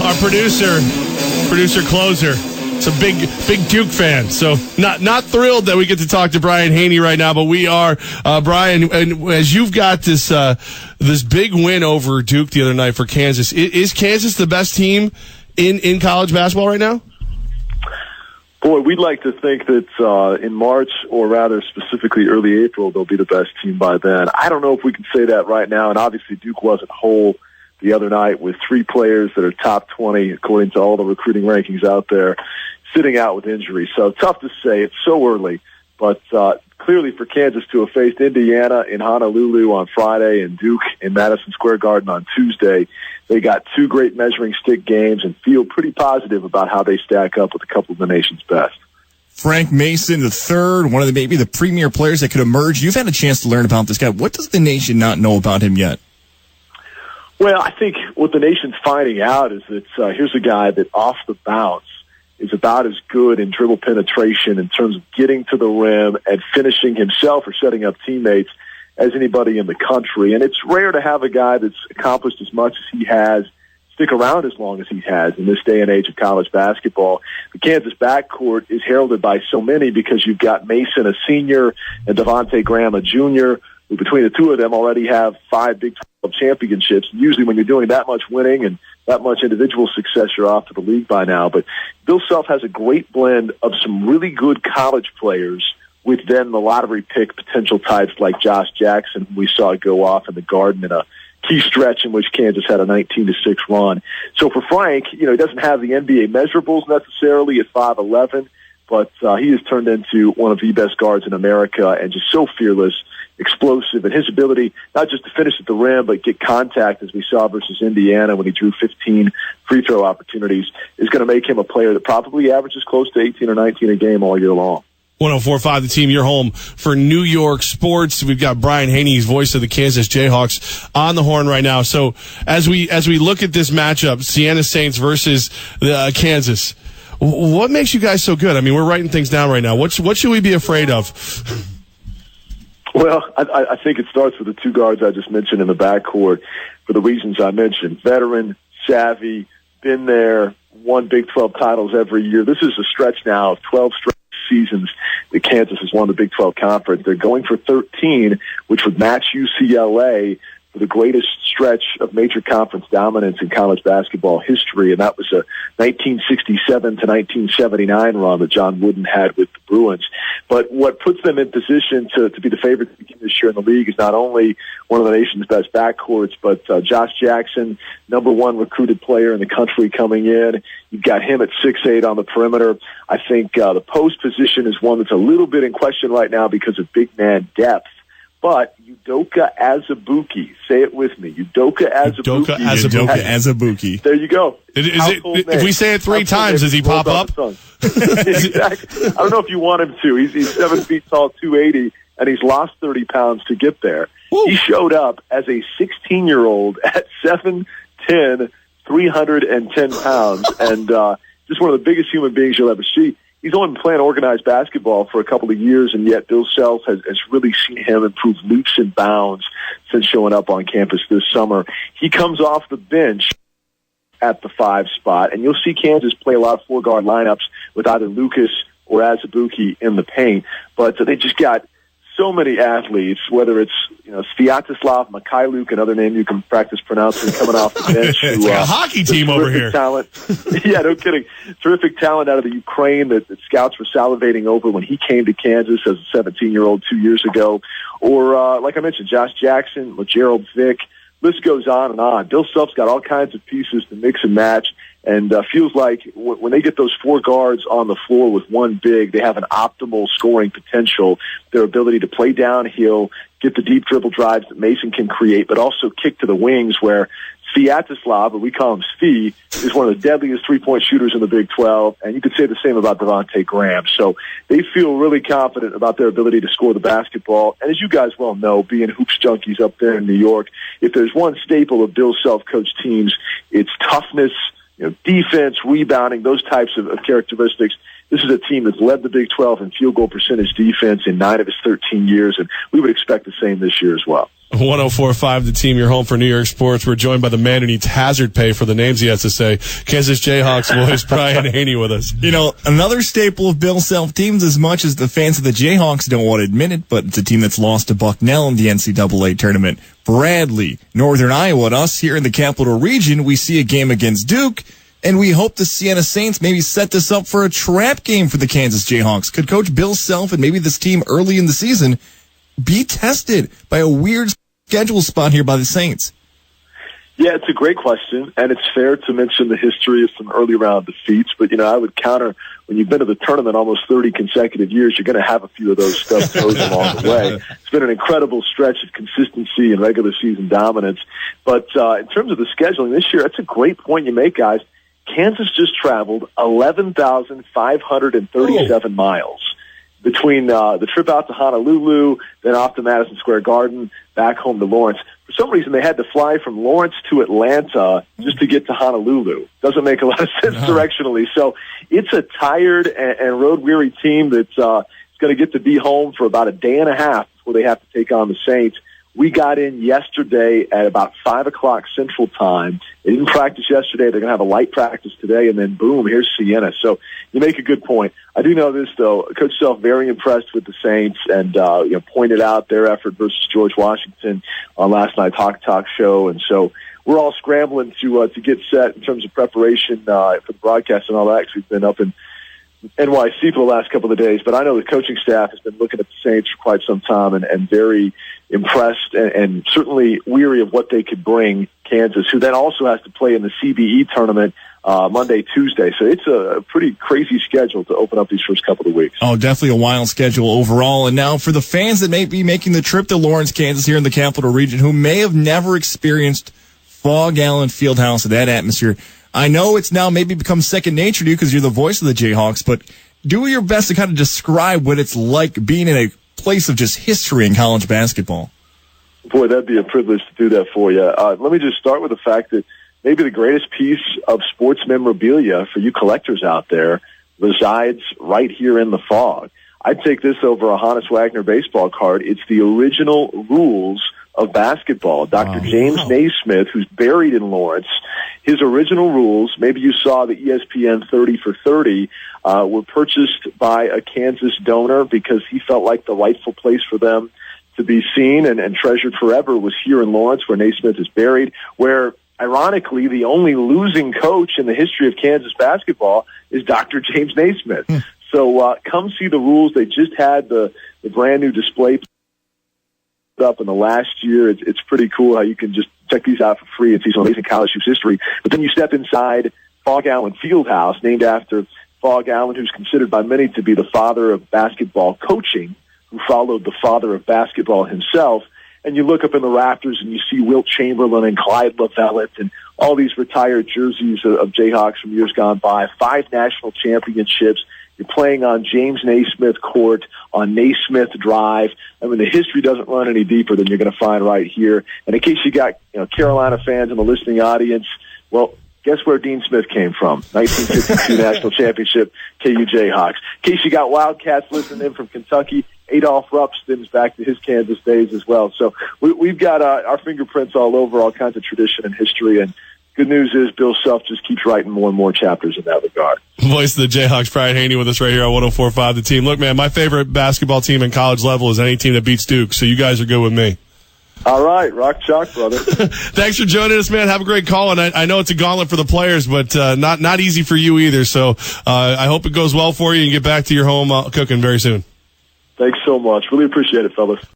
our producer closer. It's a big Duke fan, so not thrilled that we get to talk to Brian Hanni right now, but we are. Brian, and as you've got this big win over Duke the other night for Kansas, is Kansas the best team in college basketball right now? Boy, we'd like to think that in March, or rather specifically early April, they'll be the best team by then. I don't know if we can say that right now, and obviously Duke wasn't whole the other night with 3 players that are top 20 according to all the recruiting rankings out there sitting out with injury. So tough to say. It's so early. But clearly for Kansas to have faced Indiana in Honolulu on Friday and Duke in Madison Square Garden on Tuesday, they got 2 great measuring stick games and feel pretty positive about how they stack up with a couple of the nation's best. Frank Mason III, one of maybe the premier players that could emerge. You've had a chance to learn about this guy. What does the nation not know about him yet? Well, I think what the nation's finding out is that here's a guy that off the bounce is about as good in dribble penetration in terms of getting to the rim and finishing himself or setting up teammates as anybody in the country. And it's rare to have a guy that's accomplished as much as he has stick around as long as he has in this day and age of college basketball. The Kansas backcourt is heralded by so many because you've got Mason, a senior, and Devontae Graham, a junior, who between the two of them already have 5 Big 12 championships. Usually when you're doing that much winning and that much individual success, you're off to the league by now. But Bill Self has a great blend of some really good college players with then the lottery pick potential types like Josh Jackson, who we saw go off in the Garden in a key stretch in which Kansas had a 19-6 run. So for Frank, he doesn't have the NBA measurables necessarily at 5'11", but he has turned into one of the best guards in America and just so fearless, explosive, and his ability not just to finish at the rim but get contact, as we saw versus Indiana when he drew 15 free throw opportunities, is going to make him a player that probably averages close to 18 or 19 a game all year long. 104.5 The Team, your home for New York sports. We've got Brian Hanni, voice of the Kansas Jayhawks, on the horn right now. So as we look at this matchup, Siena Saints versus Kansas, what makes you guys so good? I mean, we're writing things down right now. What should we be afraid of? Well, I think it starts with the 2 guards I just mentioned in the backcourt for the reasons I mentioned. Veteran, savvy, been there, won Big 12 titles every year. This is a stretch now of 12 straight seasons that Kansas has won the Big 12 Conference. They're going for 13, which would match UCLA for the greatest stretch of major conference dominance in college basketball history, and that was a 1967 to 1979 run that John Wooden had with the Bruins. But what puts them in position to be the favorite team this year in the league is not only one of the nation's best backcourts, but Josh Jackson, number 1 recruited player in the country coming in. You've got him at 6'8" on the perimeter. I think the post position is one that's a little bit in question right now because of big man depth. But Udoka Azubuike, say it with me, Udoka Azubuike. There you go. If we say it 3 times, does he pop up? Exactly. I don't know if you want him to. He's 7 feet tall, 280, and he's lost 30 pounds to get there. Woo. He showed up as a 16-year-old at 7'10", 310 pounds, and just one of the biggest human beings you'll ever see. He's only been playing organized basketball for a couple of years, and yet Bill Self has really seen him improve leaps and bounds since showing up on campus this summer. He comes off the bench at the 5 spot, and you'll see Kansas play a lot of 4-guard lineups with either Lucas or Azubuike in the paint. But they just got so many athletes, whether it's Sviatoslav Mikhailuk, another name you can practice pronouncing, coming off the bench. It's like a hockey team over here. Talent. Yeah, no kidding. Terrific talent out of the Ukraine that scouts were salivating over when he came to Kansas as a 17-year-old 2 years ago. Or, like I mentioned, Josh Jackson, Gerald Vick. List goes on and on. Bill Self's got all kinds of pieces to mix and match. And feels like when they get those 4 guards on the floor with 1 big, they have an optimal scoring potential. Their ability to play downhill, get the deep dribble drives that Mason can create, but also kick to the wings where Sviatoslav, or we call him Svi, is one of the deadliest 3-point shooters in the Big 12. And you could say the same about Devontae Graham. So they feel really confident about their ability to score the basketball. And as you guys well know, being hoops junkies up there in New York, if there's one staple of Bill Self-coached teams, it's toughness, defense, rebounding, those types of characteristics. This is a team that's led the Big 12 in field goal percentage defense in 9 of its 13 years, and we would expect the same this year as well. 104.5 The Team, your home for New York sports. We're joined by the man who needs hazard pay for the names he has to say. Kansas Jayhawks voice, Brian Hanni with us. You know, another staple of Bill Self teams, as much as the fans of the Jayhawks don't want to admit it, but it's a team that's lost to Bucknell in the NCAA tournament. Bradley, Northern Iowa, and us here in the Capital Region, we see a game against Duke, and we hope the Siena Saints maybe set this up for a trap game for the Kansas Jayhawks. Could Coach Bill Self and maybe this team early in the season be tested by a weird schedule spot here by the Saints? Yeah, it's a great question, and it's fair to mention the history of some early round defeats, but, you know, I would counter, when you've been to the tournament almost 30 consecutive years, you're going to have a few of those stubbed toes along the way. It's been an incredible stretch of consistency and regular season dominance, but in terms of the scheduling this year, that's a great point you make, guys. Kansas just traveled 11,537 miles between the trip out to Honolulu, then off to Madison Square Garden, back home to Lawrence. For some reason, they had to fly from Lawrence to Atlanta just to get to Honolulu. Doesn't make a lot of sense directionally. So it's a tired and road-weary team that's going to get to be home for about a day and a half before they have to take on the Saints. We got in yesterday at about 5 o'clock Central Time. They didn't practice yesterday. They're going to have a light practice today, and then, boom, here's Siena. So you make a good point. I do know this, though. Coach Self very impressed with the Saints and pointed out their effort versus George Washington on last night's Hawk Talk show. And so we're all scrambling to get set in terms of preparation for the broadcast and all that, because we've been up in NYC for the last couple of days. But I know the coaching staff has been looking at the Saints for quite some time and very impressed and certainly weary of what they could bring Kansas, who then also has to play in the CBE tournament Monday, Tuesday. So it's a pretty crazy schedule to open up these first couple of weeks. Oh, definitely a wild schedule overall. And now for the fans that may be making the trip to Lawrence, Kansas here in the Capital Region, who may have never experienced Fog Allen Fieldhouse and that atmosphere, I know it's now maybe become second nature to you because you're the voice of the Jayhawks, but do your best to kind of describe what it's like being in a place of just history in college basketball. Boy, that'd be a privilege to do that for you. Let me just start with the fact that maybe the greatest piece of sports memorabilia for you collectors out there resides right here in the Fog. I'd take this over a Hannes Wagner baseball card. It's the original rules of basketball. Dr. James Naismith, who's buried in Lawrence, his original rules, maybe you saw the ESPN 30 for 30, were purchased by a Kansas donor because he felt like the rightful place for them to be seen and treasured forever was here in Lawrence, where Naismith is buried, where, ironically, the only losing coach in the history of Kansas basketball is Dr. James Naismith. So come see the rules. They just had the brand new display up in the last year. It's pretty cool how you can just check these out for free and see some amazing college hoops history. But then you step inside Fog Allen Fieldhouse, named after Fog Allen, who's considered by many to be the father of basketball coaching, who followed the father of basketball himself. And you look up in the rafters and you see Wilt Chamberlain and Clyde LaVellette and all these retired jerseys of Jayhawks from years gone by, 5 national championships. You're playing on James Naismith Court on Naismith Drive. I mean, the history doesn't run any deeper than you're going to find right here. And in case you got Carolina fans in the listening audience, well, guess where Dean Smith came from? 1952 National Championship, KU Jayhawks. In case you got Wildcats listening in from Kentucky, Adolph Rupp stems back to his Kansas days as well. So we've got our fingerprints all over all kinds of tradition and history. And good news is Bill Self just keeps writing more and more chapters in that regard. Voice of the Jayhawks, Brian Hanni, with us right here on 104.5 The Team. Look, man, my favorite basketball team in college level is any team that beats Duke, so you guys are good with me. All right, rock chalk, brother. Thanks for joining us, man. Have a great call, and I know it's a gauntlet for the players, but not easy for you either. So I hope it goes well for you and get back to your home cooking very soon. Thanks so much. Really appreciate it, fellas.